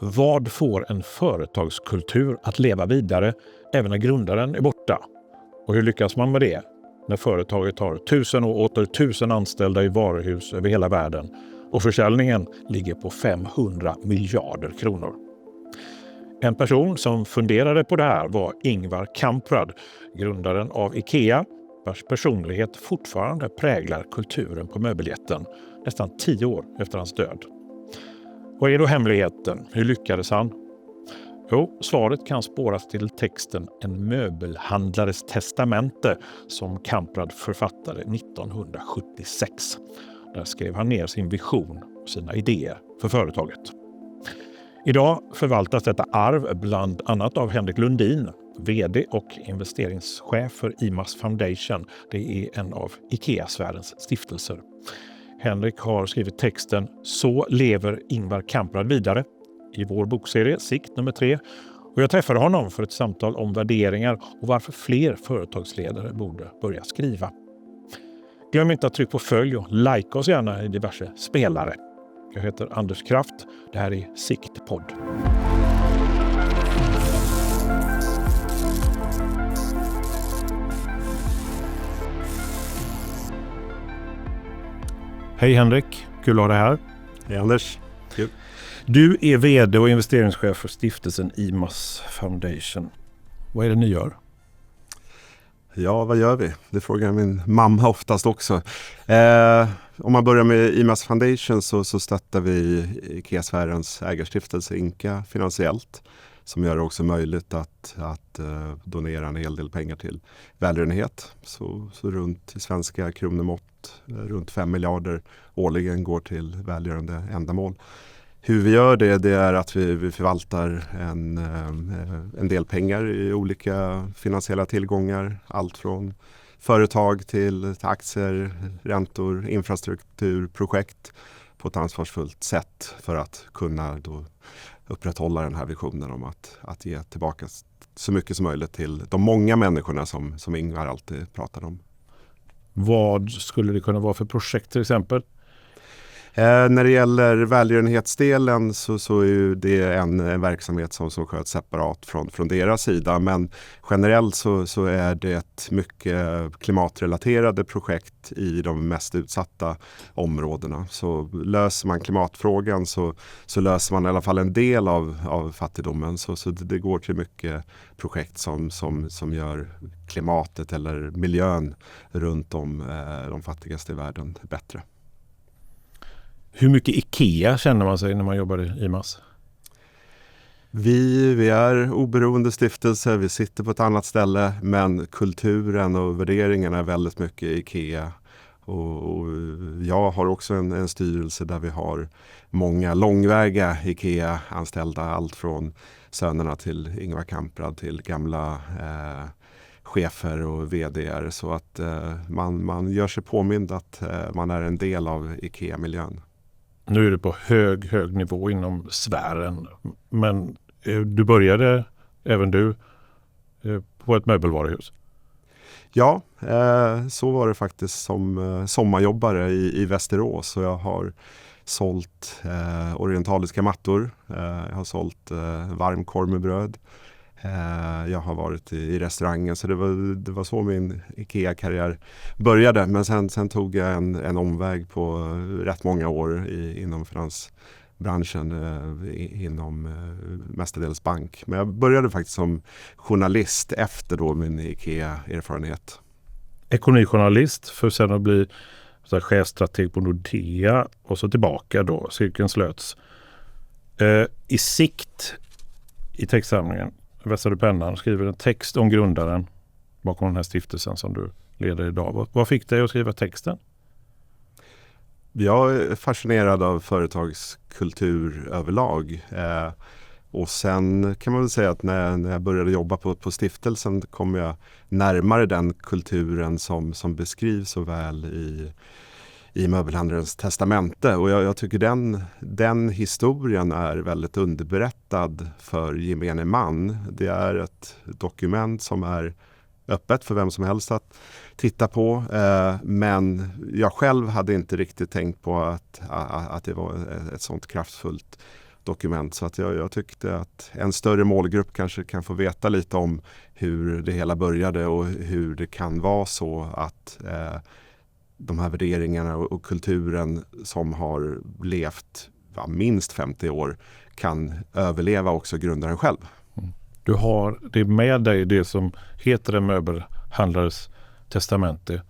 Vad får en företagskultur att leva vidare även när grundaren är borta? Och hur lyckas man med det när företaget har 1000 och åter 1000 anställda i varuhus över hela världen och försäljningen ligger på 500 miljarder kronor? En person som funderade på det här var Ingvar Kamprad, grundaren av IKEA, vars personlighet fortfarande präglar kulturen på möbeljätten nästan 10 år efter hans död. Vad är då hemligheten? Hur lyckades han? Jo, svaret kan spåras till texten En möbelhandlares testamente som Kamprad författade 1976. Där skrev han ner sin vision och sina idéer för företaget. Idag förvaltas detta arv bland annat av Henrik Lundin, vd och investeringschef för IMAS Foundation. Det är en av IKEA-sfärens stiftelser. Henrik har skrivit texten Så lever Ingvar Kamprad vidare i vår bokserie Sikt nummer 3. Och jag träffade honom för ett samtal om värderingar och varför fler företagsledare borde börja skriva. Glöm inte att trycka på följ och like oss gärna i diverse spelare. Jag heter Anders Kraft. Det här är Sikt-podd. Hej Henrik, kul att ha dig här. Hej Anders, kul. Du är vd och investeringschef för stiftelsen IMAS Foundation. Vad är det ni gör? Ja, vad gör vi? Det frågar min mamma oftast också. Om man börjar med IMAS Foundation så stöttar vi IKEA-sfärens ägarstiftelse Inka finansiellt. Som gör det också möjligt att donera en hel del pengar till välgörenhet. Så runt i svenska kronemått, runt 5 miljarder årligen går till välgörande ändamål. Hur vi gör det är att vi förvaltar en del pengar i olika finansiella tillgångar. Allt från företag till aktier, räntor, infrastruktur, projekt på ett ansvarsfullt sätt för att kunna då upprätthålla den här visionen om att ge tillbaka så mycket som möjligt till de många människorna som Ingvar alltid pratar om. Vad skulle det kunna vara för projekt till exempel? När det gäller välgörenhetsdelen så är ju det en verksamhet som sköts separat från deras sida. Men generellt så är det ett mycket klimatrelaterade projekt i de mest utsatta områdena. Så löser man klimatfrågan så löser man i alla fall en del av fattigdomen. Så det går till mycket projekt som gör klimatet eller miljön runt om de fattigaste i världen bättre. Hur mycket IKEA känner man sig när man jobbar i IMAS? Vi är oberoende stiftelse, vi sitter på ett annat ställe, men kulturen och värderingarna är väldigt mycket IKEA. Och jag har också en styrelse där vi har många långväga IKEA-anställda, allt från sönerna till Ingvar Kamprad till gamla chefer och vd:ar. Så att man gör sig påmind att man är en del av IKEA-miljön. Nu är det på hög nivå inom sfären. Men du började, även du, på ett möbelvaruhus. Ja, så var det faktiskt som sommarjobbare i Västerås. Så jag har sålt orientaliska mattor. Jag har sålt varm korv med bröd. Jag har varit i restaurangen, så det var så min IKEA-karriär började. Men sen tog jag en omväg på rätt många år inom finansbranschen, inom mestadels bank. Men jag började faktiskt som journalist efter då min IKEA-erfarenhet. Ekonomijournalist för sen att bli chefstrateg på Nordea och så tillbaka då, cirkeln slöts. I Sikt i textsamlingen vässade pennan skriver en text om grundaren bakom den här stiftelsen som du leder idag. Vad fick dig att skriva texten? Jag är fascinerad av företagskultur överlag. Och sen kan man väl säga att när jag började jobba på stiftelsen kom jag närmare den kulturen som beskrivs så väl i möbelhandlarens testamente. Och jag tycker den historien är väldigt underberättad för gemene man. Det är ett dokument som är öppet för vem som helst att titta på. Men jag själv hade inte riktigt tänkt på att det var ett sånt kraftfullt dokument. Så att jag tyckte att en större målgrupp kanske kan få veta lite om hur det hela började och hur det kan vara så att de här värderingarna och kulturen som har levt minst 50 år kan överleva också grundaren själv. Du har det med dig, det som heter en möbelhandlares testamente.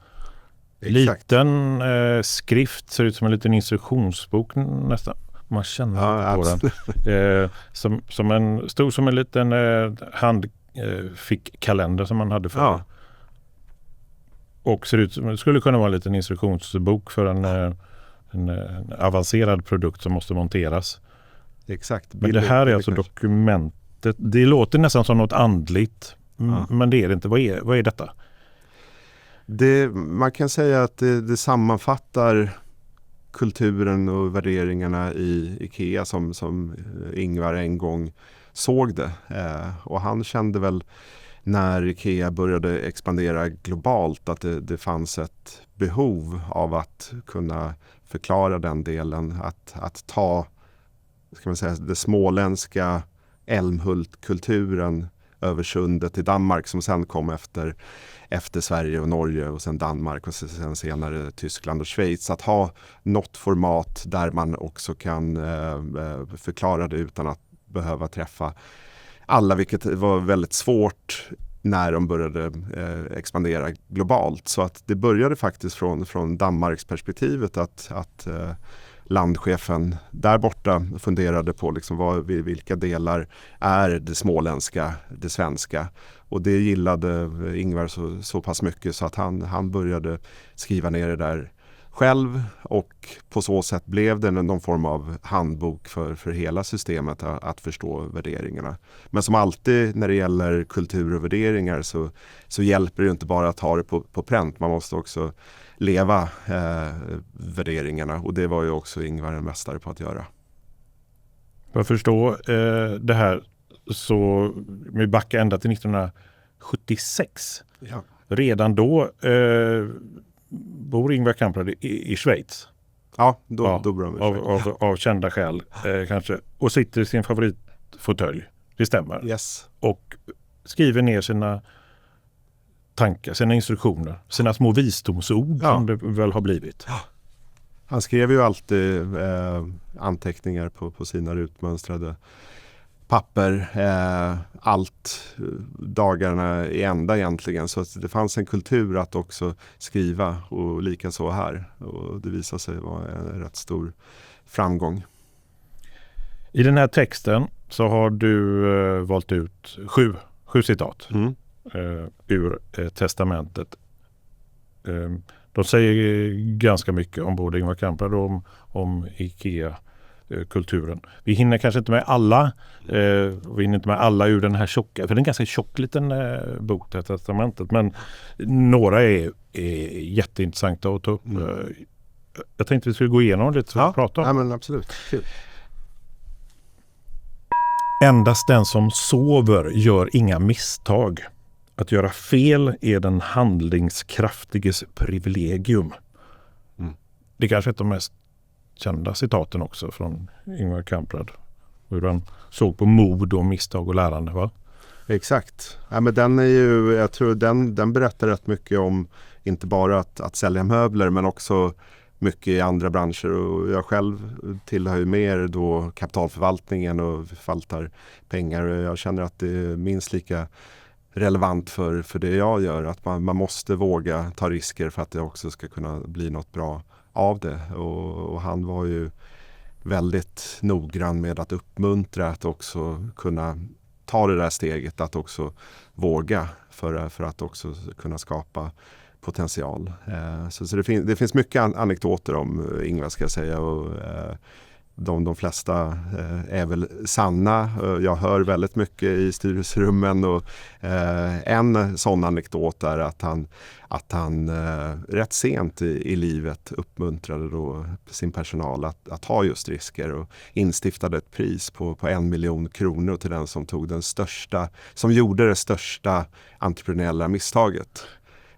Exakt. Liten skrift, ser ut som en liten instruktionsbok nästan. Man känner på den. Stor som en liten handfickkalender som man hade förr. Ja. Och ser ut som det skulle kunna vara en liten instruktionsbok för en avancerad produkt som måste monteras. Exakt. Men det här är alltså dokumentet. Det låter nästan som något andligt, men det är det inte. Vad är detta? Man kan säga att det sammanfattar kulturen och värderingarna i IKEA som Ingvar en gång såg det. Och han kände väl när IKEA började expandera globalt att det fanns ett behov av att kunna förklara den delen. Att ta, ska man säga, det småländska Älmhult-kulturen över sundet till Danmark som sen kom efter Sverige och Norge och sen Danmark och sen senare Tyskland och Schweiz. Att ha något format där man också kan förklara det utan att behöva träffa alla, vilket var väldigt svårt när de började expandera globalt. Så att det började faktiskt från Danmarks perspektivet att landchefen där borta funderade på liksom vilka delar är det småländska, det svenska. Och det gillade Ingvar så pass mycket så att han började skriva ner det där själv, och på så sätt blev det någon form av handbok för hela systemet att förstå värderingarna. Men som alltid när det gäller kultur och värderingar så hjälper det inte bara att ha det på pränt. Man måste också leva värderingarna, och det var ju också Ingvar en mästare på att göra. För att förstå det här så vi backar ända till 1976. Ja. Redan då bor Ingvar Kamprad i Schweiz. Ja, då bor de i Schweiz. Av kända skäl kanske. Och sitter i sin favoritfåtölj. Det stämmer. Yes. Och skriver ner sina tankar, sina instruktioner, sina små visdomsord som det väl har blivit. Ja. Han skrev ju alltid anteckningar på sina utmönstrade papper, allt dagarna i ända egentligen. Så att det fanns en kultur att också skriva, och lika så här. Och det visade sig vara en rätt stor framgång. I den här texten så har du valt ut sju citat ur testamentet. De säger ganska mycket om både Ingvar Kamprad och om IKEA-kulturen. Vi hinner kanske inte med alla. Vi hinner inte med alla ur den här tjocka. För det är en ganska tjock liten bok, det här testamentet. Men några är jätteintressanta att ta upp. Jag tänkte vi skulle gå igenom lite för att prata om. Ja, men absolut. Kul. Endast den som sover gör inga misstag. Att göra fel är den handlingskraftiges privilegium. Det är kanske ett av de mest kända citaten också från Ingvar Kamprad. Hur han såg på mod och misstag och lärande, va? Exakt. Ja, men den är ju, jag tror den berättar rätt mycket om inte bara att sälja möbler, men också mycket i andra branscher. Och jag själv tillhör ju mer då kapitalförvaltningen och förvaltar pengar. Jag känner att det är minst lika relevant för det jag gör. Att man måste våga ta risker för att det också ska kunna bli något bra av det. Och han var ju väldigt noggrann med att uppmuntra att också kunna ta det där steget, att också våga för att också kunna skapa potential. Så det finns mycket anekdoter om Ingvar, ska jag säga, och de flesta är väl sanna. Jag hör väldigt mycket i styrelserummen, och en sån anekdot är att han rätt sent i livet uppmuntrade då sin personal att ta just risker, och instiftade ett pris på 1 miljon kronor till den som gjorde det största entreprenöriella misstaget.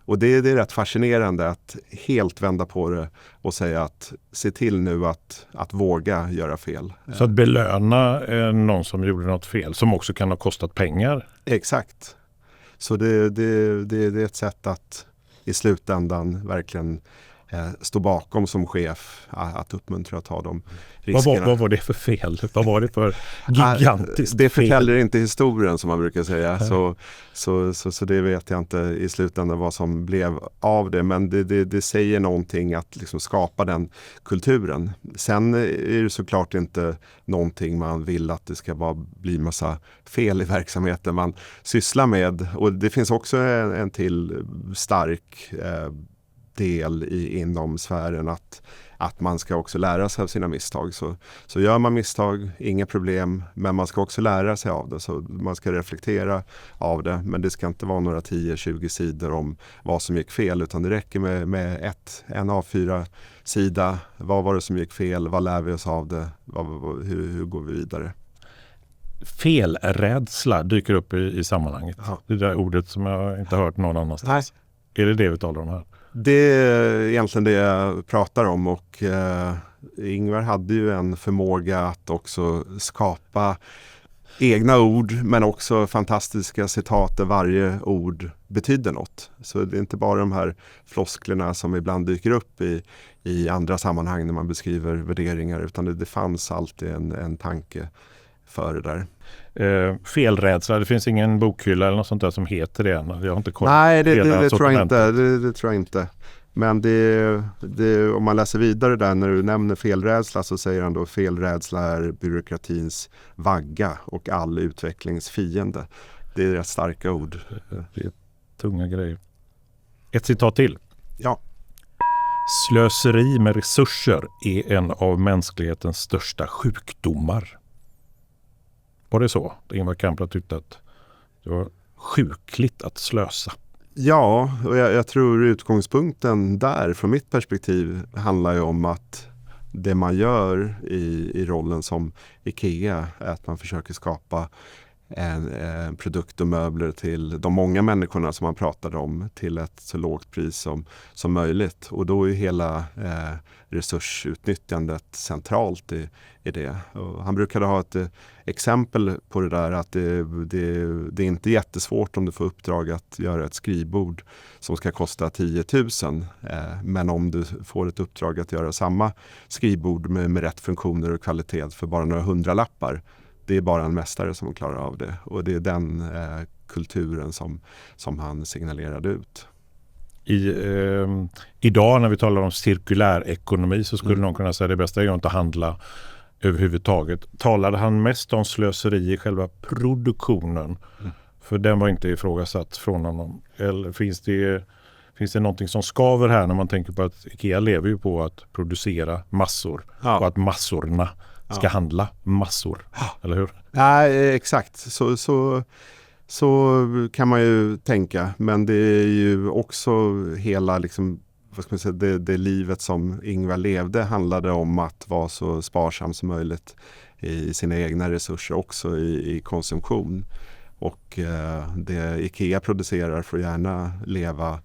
Och det är rätt fascinerande att helt vända på det och säga att se till nu att våga göra fel. Så att belöna någon som gjorde något fel som också kan ha kostat pengar. Exakt. Så det är ett sätt att i slutändan verkligen stå bakom som chef, att uppmuntra att ta de riskerna. Vad var det för fel? Vad var det för gigantiskt Det förtäljer fel? inte historien som man brukar säga. Så det vet jag inte i slutändan vad som blev av det. Men det säger någonting att liksom skapa den kulturen. Sen är det såklart inte någonting man vill att det ska bara bli massa fel i verksamheten man sysslar med. Och det finns också en till stark del inom sfären att man ska också lära sig av sina misstag. Så gör man misstag, inga problem, men man ska också lära sig av det. Så man ska reflektera av det, men det ska inte vara några 10-20 sidor om vad som gick fel, utan det räcker med en A4-sida. Vad var det som gick fel? Vad lär vi oss av det? Hur går vi vidare? Felrädsla dyker upp i sammanhanget. Ja. Det där ordet som jag inte hört någon annanstans. Nej. Är det vi talar om här? Det är egentligen det jag pratar om, och Ingvar hade ju en förmåga att också skapa egna ord, men också fantastiska citat där varje ord betyder något. Så det är inte bara de här flosklerna som ibland dyker upp i andra sammanhang när man beskriver värderingar, utan det fanns alltid en tanke för det där. Felrädsla, det finns ingen bokhylla eller något sånt där som heter det än. Jag har inte kollat. Nej, det tror jag inte. Det tror jag inte. Men om man läser vidare där när du nämner felrädsla, så säger han då: felrädsla är byråkratins vagga och all utvecklings fiende. Det är rätt starka ord. Det är tunga grejer. Ett citat till. Ja. Slöseri med resurser är en av mänsklighetens största sjukdomar. Var det så? Ingvar Kamprad tyckte att det var sjukligt att slösa. Ja, och jag tror utgångspunkten där från mitt perspektiv handlar ju om att det man gör i rollen som IKEA är att man försöker skapa en produkt och möbler till de många människorna som man pratade om till ett så lågt pris som möjligt. Och då är hela resursutnyttjandet centralt i det. Och han brukade ha ett exempel på det där, att det är inte jättesvårt om du får uppdrag att göra ett skrivbord som ska kosta 10 000. Men om du får ett uppdrag att göra samma skrivbord med rätt funktioner och kvalitet för bara några 100-lappar, det är bara en mästare som klarar av det. Och det är den kulturen som han signalerade ut. Idag när vi talar om cirkulär ekonomi så skulle någon kunna säga att det bästa är inte att handla överhuvudtaget. Talade han mest om slöseri i själva produktionen? För den var inte ifrågasatt från honom. Eller finns det någonting som skaver här när man tänker på att IKEA lever ju på att producera massor och att massorna ska handla massor, eller hur? Nej, exakt. Så kan man ju tänka. Men det är ju också hela liksom, vad ska man säga, det livet som Ingvar levde handlade om att vara så sparsam som möjligt i sina egna resurser, också i konsumtion. Och det IKEA producerar får gärna leva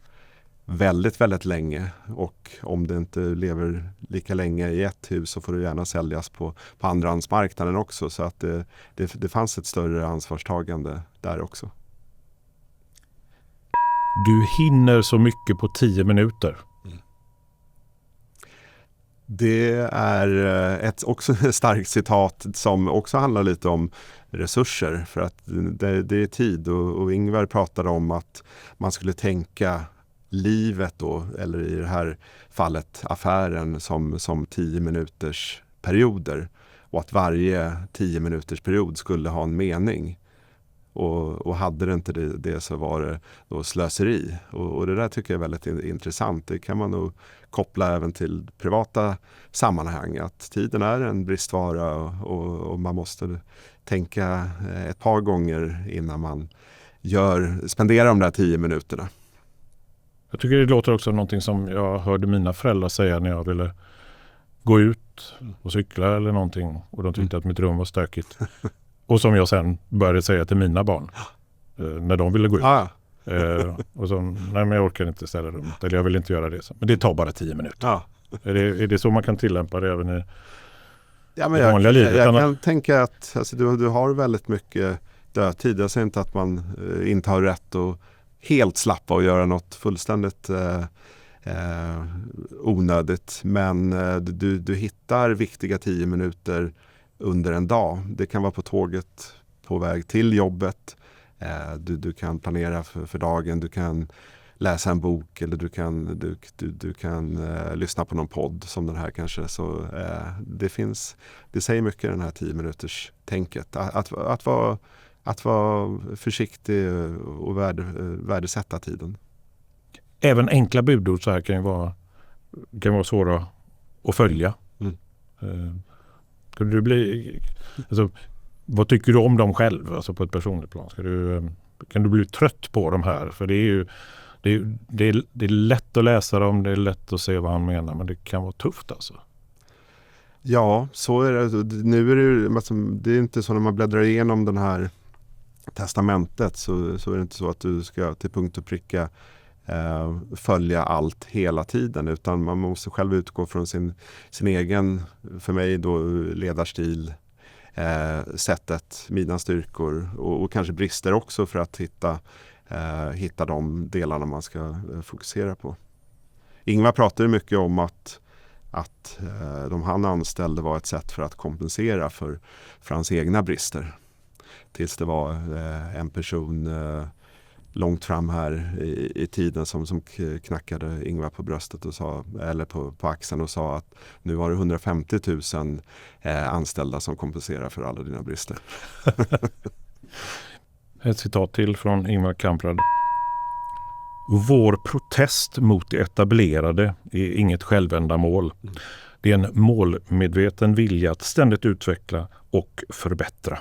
väldigt, väldigt länge, och om det inte lever lika länge i ett hus så får det gärna säljas på andrahandsmarknaden också, så att det fanns ett större ansvarstagande där också. Du hinner så mycket på 10 minuter. Det är också ett starkt citat som också handlar lite om resurser, för att det är tid, och Ingvar pratade om att man skulle tänka livet då, eller i det här fallet affären, som 10 minuters perioder, och att varje 10 minuters period skulle ha en mening. Och hade det inte det så var det då slöseri. Och det där tycker jag är väldigt intressant. Det kan man nog koppla även till privata sammanhang. Att tiden är en bristvara, och man måste tänka ett par gånger innan man spenderar de där 10 minuterna. Jag tycker det låter också någonting som jag hörde mina föräldrar säga när jag ville gå ut och cykla eller någonting, och de tyckte att mitt rum var stökigt. Och som jag sen började säga till mina barn när de ville gå ut. Och så, nej men jag orkar inte ställa rummet, eller jag vill inte göra det. Men det tar bara 10 minuter. Ja. Är det så man kan tillämpa det även i men vanliga livet? Jag kan tänka att alltså, du har väldigt mycket dödtid. Jag säger inte att man inte har rätt att helt slappa och göra något fullständigt onödigt. Men du hittar viktiga 10 minuter under en dag. Det kan vara på tåget på väg till jobbet. Du kan planera för dagen. Du kan läsa en bok eller du kan lyssna på någon podd som den här kanske. Så det säger mycket den här 10 minuters tänket. Att vara försiktig och värdesätta tiden. Även enkla budord så här kan vara svåra att följa. Skulle du bli, alltså, vad tycker du om dem själv, alltså på ett personligt plan? Kan du bli trött på dem här? För det är lätt att läsa dem, det är lätt att se vad han menar, men det kan vara tufft alltså. Ja, så är det. Nu är det är inte så när man bläddrar igenom den här testamentet så är det inte så att du ska till punkt och pricka följa allt hela tiden, utan man måste själv utgå från sin egen, för mig då, ledarstil, sättet, mina styrkor och kanske brister också för att hitta de delarna man ska fokusera på. Ingvar pratade mycket om att de han anställde var ett sätt för att kompensera för hans egna brister. Tills det var en person långt fram här i tiden som knackade Ingvar på bröstet och sa, eller på axeln och sa att nu har du 150 000 anställda som kompenserar för alla dina brister. Ett citat till från Ingvar Kamprad. Vår protest mot det etablerade är inget självändamål. Det är en målmedveten vilja att ständigt utveckla och förbättra.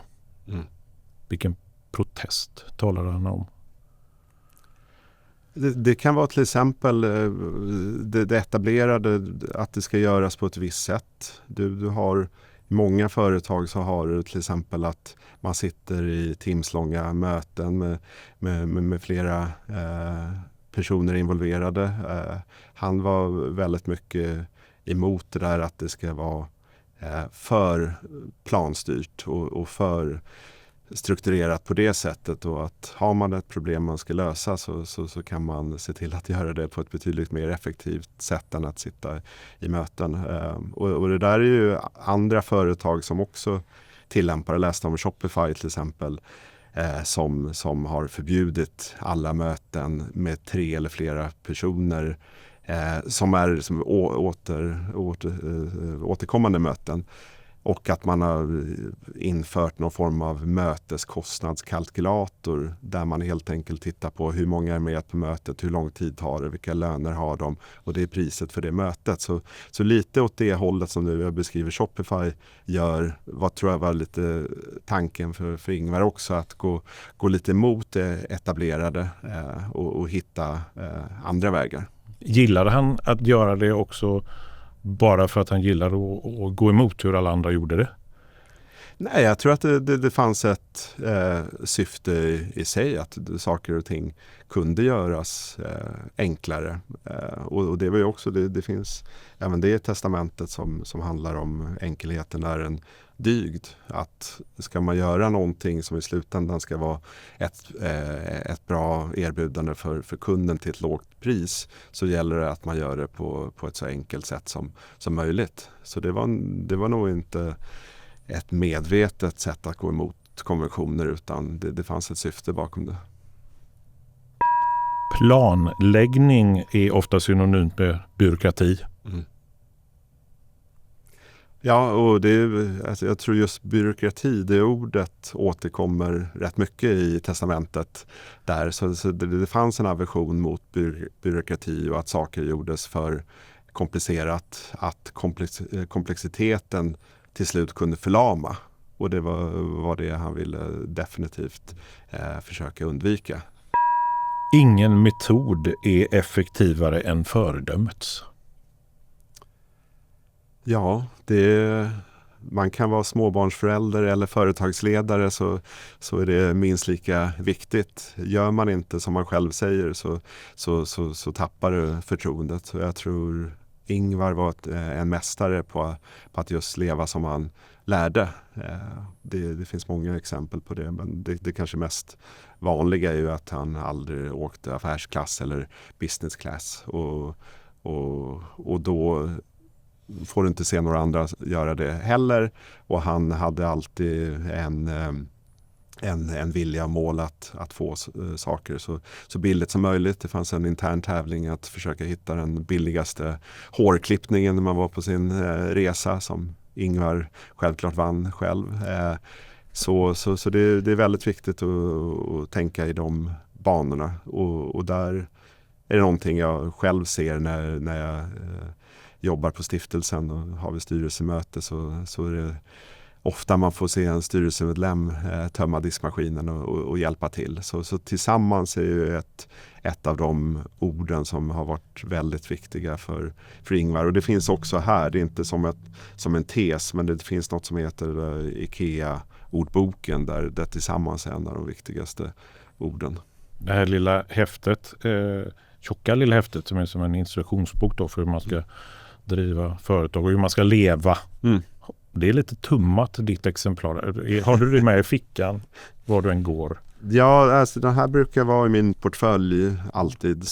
Vilken protest talar han om? Det kan vara till exempel det etablerade, att det ska göras på ett visst sätt. Du har i många företag så har du till exempel att man sitter i timslånga möten med flera personer involverade. Han var väldigt mycket emot det där att det ska vara för planstyrt och för strukturerat på det sättet, och att har man ett problem man ska lösa så kan man se till att göra det på ett betydligt mer effektivt sätt än att sitta i möten. Och det där är ju andra företag som också tillämpar. Jag läste om Shopify till exempel som har förbjudit alla möten med 3 eller flera personer som är återkommande möten. Och att man har infört någon form av möteskostnadskalkylator där man helt enkelt tittar på hur många är med på mötet, hur lång tid tar det, vilka löner har de, och det är priset för det mötet. Så lite åt det hållet som nu jag beskriver Shopify gör, vad tror jag var lite tanken för Ingvar också, att gå lite emot det etablerade och hitta andra vägar. Gillade han att göra det också bara för att han gillar att gå emot hur alla andra gjorde det? Nej, jag tror att det fanns ett syfte i sig, att saker och ting kunde göras enklare. Och det var ju också, det finns även det testamentet som handlar om enkelheten är en dygd. Att ska man göra någonting som i slutändan ska vara ett bra erbjudande för kunden till ett lågt pris, så gäller det att man gör det på ett så enkelt sätt som möjligt. Så det var nog inte ett medvetet sätt att gå emot konventioner, utan det fanns ett syfte bakom det. Planläggning är ofta synonymt med byråkrati. Ja, och alltså jag tror just byråkrati, det ordet återkommer rätt mycket i testamentet där. Så det fanns en aversion mot byråkrati och att saker gjordes för komplicerat, att komplexiteten till slut kunde förlama. Och det var det han ville definitivt försöka undvika. Ingen metod är effektivare än föredömets. Ja, man kan vara småbarnsförälder eller företagsledare så är det minst lika viktigt. Gör man inte som man själv säger så tappar du förtroendet. Så jag tror Ingvar var en mästare på att just leva som han lärde. Det finns många exempel på det, men det kanske mest vanliga är ju att han aldrig åkte affärsklass eller business class. Och då får du inte se några andra göra det heller. Och han hade alltid en vilja och mål att få saker så billigt som möjligt. Det fanns en intern tävling att försöka hitta den billigaste hårklippningen när man var på sin resa, som Ingvar självklart vann själv. Så det är väldigt viktigt att tänka i de banorna. Och där är det någonting jag själv ser när jag jobbar på stiftelsen och har vi styrelsemöte så är det ofta man får se en styrelsemedlem tömma diskmaskinen och hjälpa till. Så tillsammans är ju ett av de orden som har varit väldigt viktiga för Ingvar. Och det finns också här, det är inte som en tes, men det finns något som heter IKEA-ordboken där tillsammans är en av de viktigaste orden. Det här lilla häftet, tjocka lilla häftet som är som en instruktionsbok då för hur man ska driva företag och hur man ska leva. Mm. Det är lite tummat, ditt exemplar. Har du det med i fickan var du än går? Ja, alltså den här brukar vara i min portfölj alltid.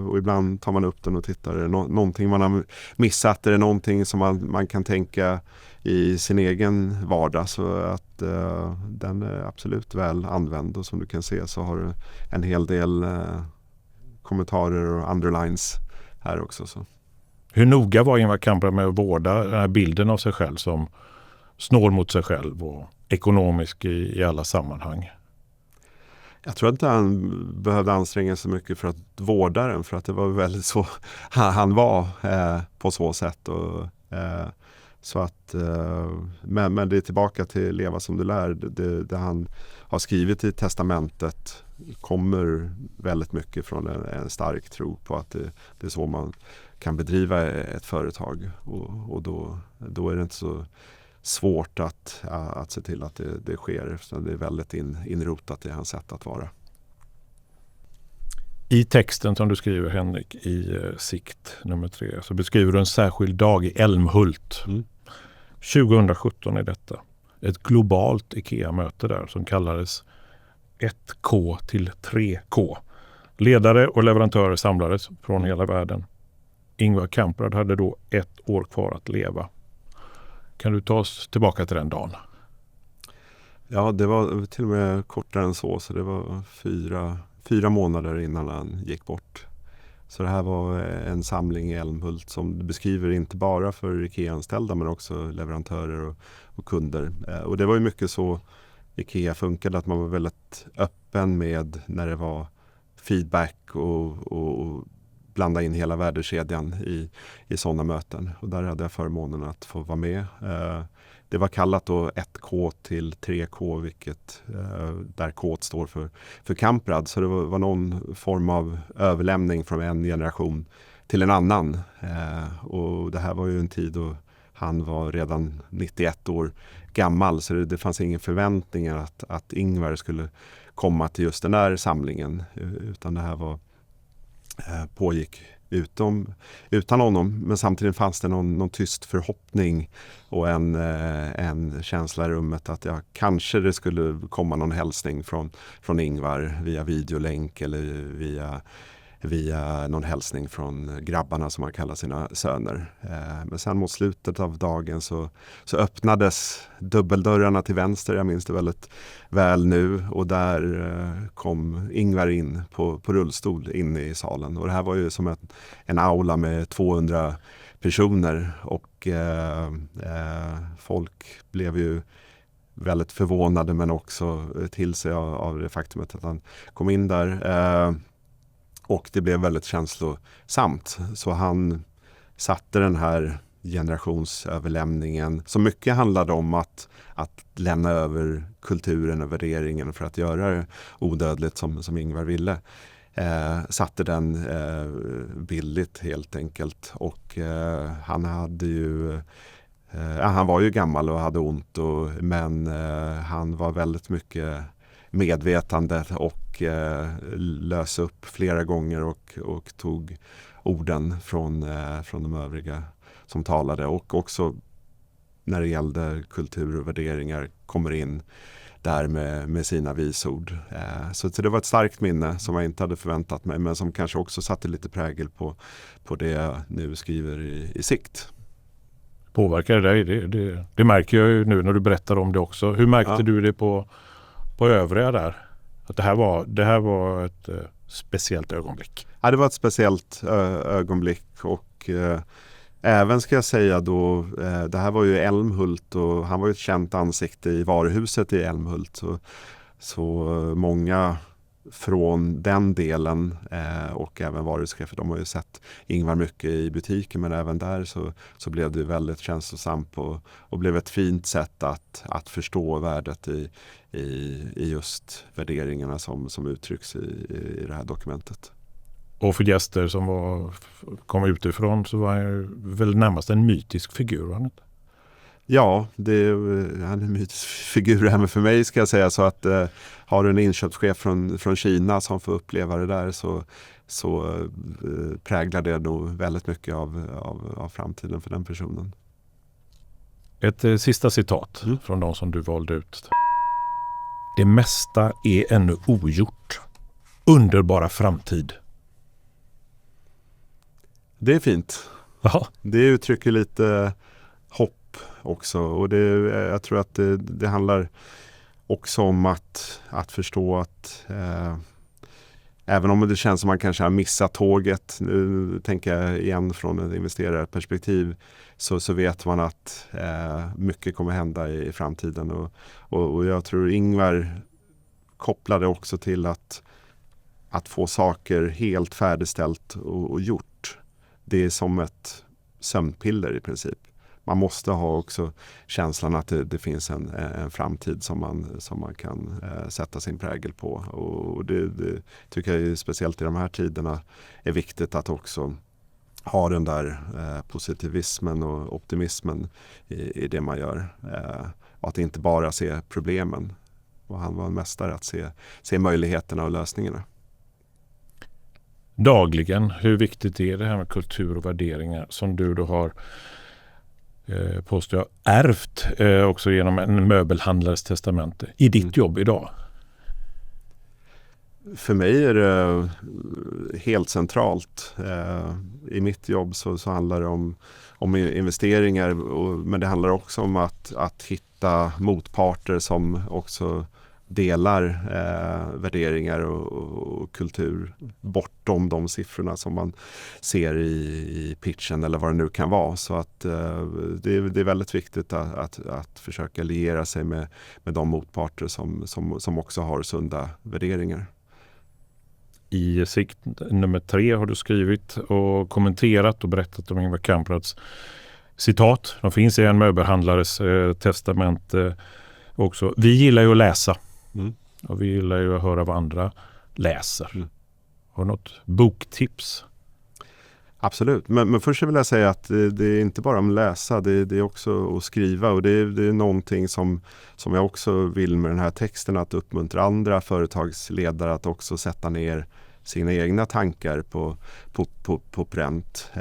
Och ibland tar man upp den och tittar. Är det någonting man har missat? Är det någonting som man kan tänka i sin egen vardag? Så att den är absolut väl använd. Och som du kan se så har du en hel del kommentarer och underlines här också. Så. Hur noga var Ingvar Kamprad med att vårda den här bilden av sig själv som snål mot sig själv och ekonomisk i alla sammanhang? Jag tror inte han behövde anstränga sig mycket för att vårda den, för att det var väldigt så han var på så sätt. Så att, men det är tillbaka till leva som du lär. Det han har skrivit i testamentet kommer väldigt mycket från en stark tro på att det är så man kan bedriva ett företag. Och då är det inte så svårt att se till att det sker. Så det är väldigt inrotat i hans sätt att vara. I texten som du skriver, Henrik, i sikt nummer 3 så beskriver du en särskild dag i Älmhult. 2017 är detta. Ett globalt IKEA-möte där som kallades 1K till 3K. Ledare och leverantörer samlades från hela världen. Ingvar Kamprad hade då 1 år kvar att leva. Kan du ta oss tillbaka till den dagen? Ja, det var till och med kortare än så det var 4 månader innan han gick bort. Så det här var en samling i Älmhult som beskriver inte bara för IKEA-anställda men också leverantörer och kunder. Och det var ju mycket så IKEA funkade, att man var väldigt öppen med när det var feedback och blanda in hela värdekedjan i sådana möten. Och där hade jag förmånen att få vara med. Det var kallat då 1K till 3K, vilket där K står för Kamprad. Så det var någon form av överlämning från en generation till en annan. Och det här var ju en tid då han var redan 91 år gammal. Så det fanns ingen förväntningar att Ingvar skulle komma till just den här samlingen. Utan det här pågick utan honom, men samtidigt fanns det någon tyst förhoppning och en känsla i rummet att kanske det skulle komma någon hälsning från Ingvar via videolänk eller via någon hälsning från grabbarna som man kallar sina söner. Men sen mot slutet av dagen så öppnades dubbeldörrarna till vänster, jag minns det väldigt väl nu, och där kom Ingvar in på rullstol inne i salen. Och det här var ju som en aula med 200 personer och folk blev ju väldigt förvånade men också till sig av det faktumet att han kom in där. Och det blev väldigt känslosamt. Så han satte den här generationsöverlämningen som mycket handlade om att lämna över kulturen och värderingen för att göra det odödligt som Ingvar ville. Satte den billigt helt enkelt. Och han hade ju Han var ju gammal och hade ont, men han var väldigt mycket medvetande och lös upp flera gånger och tog orden från de övriga som talade, och också när det gällde kultur och värderingar kommer in där med sina visord. Så det var ett starkt minne som jag inte hade förväntat mig, men som kanske också satte lite prägel på det jag nu skriver i sikt. Påverkar det dig? Det märker jag ju nu när du berättar om det också. Hur märkte du det på övriga där? Att det här var ett speciellt ögonblick? Ja, det var ett speciellt ögonblick, och även ska jag säga då, det här var ju Älmhult och han var ju ett känt ansikte i varuhuset i Älmhult. Så många från den delen och även varuhuschefer, de har ju sett Ingvar mycket i butiken, men även där så blev det väldigt känslosamt och blev ett fint sätt att förstå värdet i just värderingarna som uttrycks i det här dokumentet. Och för gäster som kom utifrån så var han väl närmast en mytisk figur, var han inte? Ja, han är en mytisk figur även för mig, ska jag säga. Så att har du en inköpschef från Kina som får uppleva det där så präglar det nog väldigt mycket av framtiden för den personen. Ett sista citat från de som du valde ut. Det mesta är ännu ogjort. Underbara framtid. Det är fint. Aha. Det uttrycker lite hopp också. Och jag tror att det handlar också om att förstå att även om det känns som man kanske har missat tåget, nu tänker jag igen från ett investerarperspektiv, så vet man att mycket kommer hända i framtiden. Och jag tror Ingvar kopplade också till att få saker helt färdigställt och gjort. Det är som ett sömnpiller i princip. Man måste ha också känslan att det finns en framtid som man kan sätta sin prägel på. Och det tycker jag speciellt i de här tiderna är viktigt att också ha den där positivismen och optimismen i det man gör. Och att inte bara se problemen. Och han var en mästare att se möjligheterna och lösningarna. Dagligen, hur viktigt är det här med kultur och värderingar som du då har påstår jag ärvt också genom en möbelhandlares testamente i ditt jobb idag? För mig är det helt centralt. I mitt jobb så handlar det om investeringar, men det handlar också om att hitta motparter som också delar värderingar och kultur bortom de siffrorna som man ser i pitchen eller vad det nu kan vara. Så att det är väldigt viktigt att försöka liera sig med de motparter som också har sunda värderingar. I sikt nummer 3 har du skrivit och kommenterat och berättat om Ingvar Kamprads citat. De finns i en möbelhandlares testamente också. Vi gillar ju att läsa. Och vi gillar ju att höra vad andra läser. Har du något boktips? Absolut, men först vill jag säga att det är inte bara om att läsa, det är också att skriva, och det är någonting som jag också vill med den här texten, att uppmuntra andra företagsledare att också sätta ner sina egna tankar på pränt.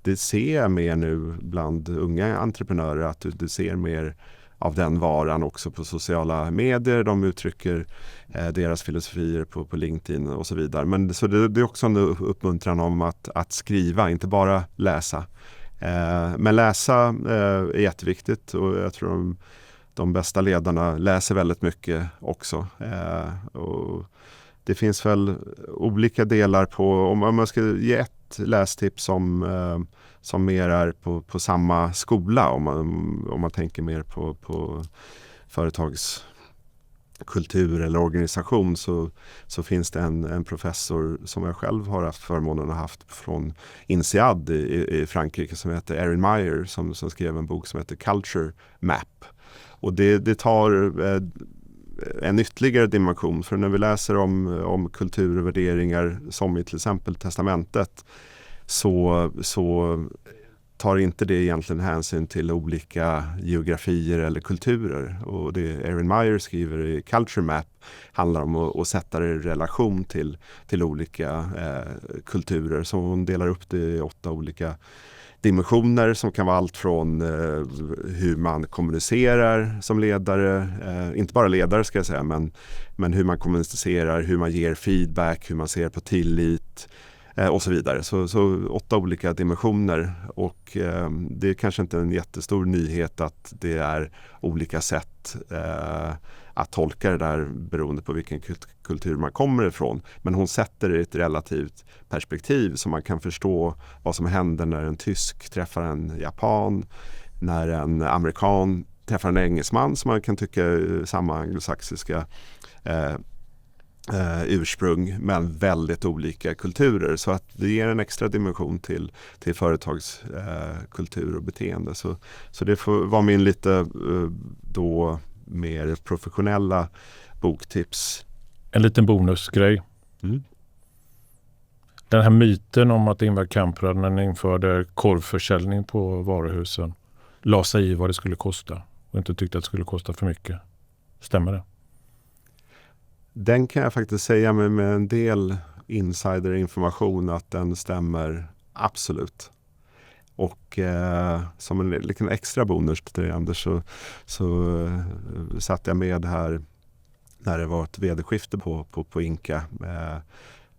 Det ser jag mer nu bland unga entreprenörer, att du ser mer av den varan också på sociala medier. De uttrycker deras filosofier på LinkedIn och så vidare. Men så det är också en uppmuntran om att skriva, inte bara läsa. Men läsa är jätteviktigt, och jag tror de bästa ledarna läser väldigt mycket också. Och det finns väl olika delar på, om man ska ge ett lästips som mer är på samma skola, om man tänker mer på företagskultur eller organisation, så finns det en professor som jag själv har haft förmånen att ha haft från INSEAD i Frankrike, som heter Erin Meyer, som skrev en bok som heter Culture Map. Och det tar en ytterligare dimension, för när vi läser om kultur och värderingar som i till exempel testamentet, så tar inte det egentligen hänsyn till olika geografier eller kulturer. Och det Erin Meyer skriver i Culture Map handlar om att sätta det i relation till olika kulturer. Så hon delar upp det i 8 olika dimensioner som kan vara allt från hur man kommunicerar som ledare, inte bara ledare ska jag säga, men hur man kommunicerar, hur man ger feedback, hur man ser på tillit och så vidare. Så 8 olika dimensioner, och det är kanske inte en jättestor nyhet att det är olika sätt att tolka det där beroende på vilken kultur man kommer ifrån. Men hon sätter det i ett relativt perspektiv så man kan förstå vad som händer när en tysk träffar en japan, när en amerikan träffar en engelsman som man kan tycka är samma anglosaxiska ursprung men väldigt olika kulturer, så att det ger en extra dimension till företagskultur och beteende. Så det får vara min lite då mer professionella boktips. En liten bonusgrej. Den här myten om att Ingvar Kamprad när han införde korvförsäljning på varuhusen la sig i vad det skulle kosta och inte tyckte att det skulle kosta för mycket. Stämmer det? Den kan jag faktiskt säga med en del insiderinformation att den stämmer absolut. Och som en liten extra bonus till det, Anders, så satt jag med här när det var ett vd-skifte på Inka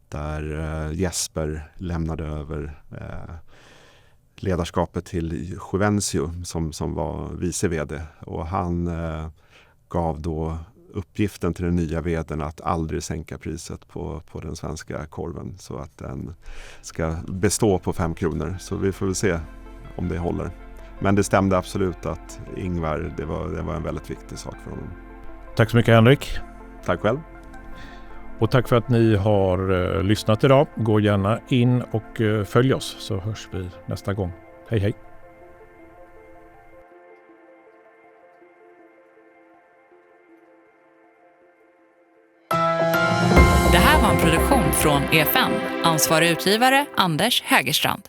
där Jesper lämnade över ledarskapet till Juvencio som var vice vd, och han gav då uppgiften till den nya vdn att aldrig sänka priset på den svenska korven så att den ska bestå på 5 kronor. Så vi får väl se om det håller. Men det stämde absolut att Ingvar, det var en väldigt viktig sak för honom. Tack så mycket, Henrik. Tack själv. Och tack för att ni har lyssnat idag. Gå gärna in och följ oss så hörs vi nästa gång. Hej hej! Det här var en produktion från EFN. Ansvarig utgivare Anders Hägerstrand.